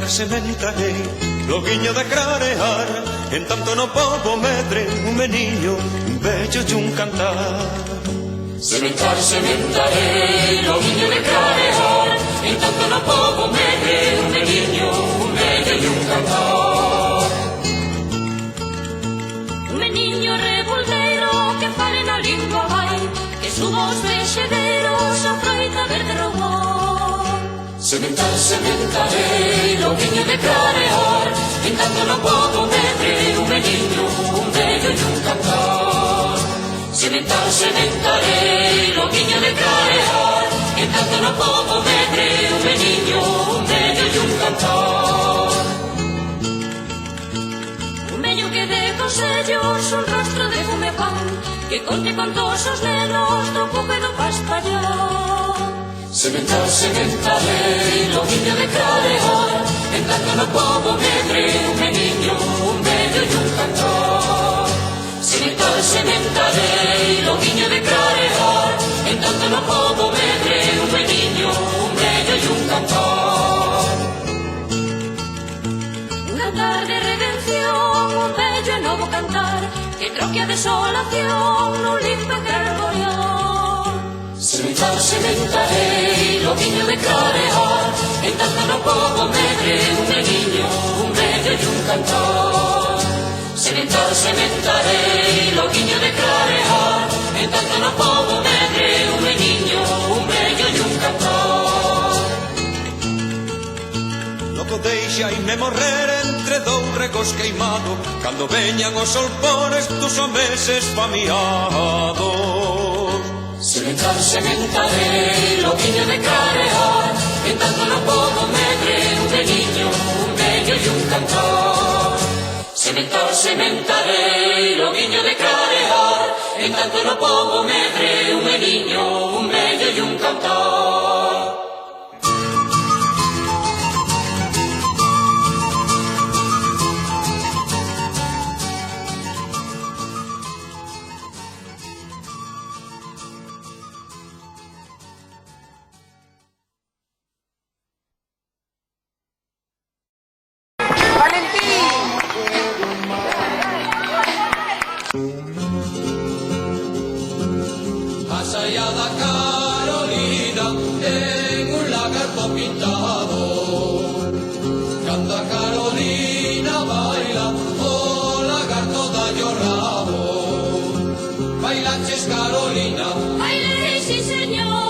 sementarei, loguiño de clarear, en tanto no pobo medre, un meniño, un vello e un cantar. Sementar, sementarei, loguiño de clarear, en tanto no pobo medre, un meniño, un vello e un cantar. Un meniño revolveiro que fale na lingua vai, que suba os vexedeiros a froita verde roubou. Sementar, sementarei, loguiño de clarear, en tanto no pobo medre, un meniño, un vello e un cantar. Sementar, sementarei, loguiño de clarear, en tanto no pobo medre, un meniño, un vello e un cantar. Un vello que dé consellos, un rostro de fume pan, que conte contos os nenos do cuco e do paspallón. Sementar, sementarei, loguiño de clarear, en tanto no pobo medre, un meniño, un vello e un cantar. Sementar, sementarei, loguiño de clarear, en tanto no pobo medre, un meniño, un vello e un cantar. Unha tarde de redención, un vello e novo cantar, que troque a desolación nun limpo e carborión. Sementar, sementarei, loguiño de clarear, en tanto no pobo medre, un meniño, un vello e un cantar. Sementar, sementarei, loguiño de clarear, en tanto no pobo medre, un meniño, un vello e un cantar. Logo deixaime morrer entre dous regos queimado, cando veñan os solpores dos homeses famiados. Sementar, sementarei, loguiño de clarear, en tanto no pobo medre, un meniño, un vello e un cantar. Sementar, sementarei, loguiño de clarear, en tanto no pobo medre, un meniño, un vello e un cantar. Más allá da Carolina, en un lagarto pintado, canta Carolina, baila, oh.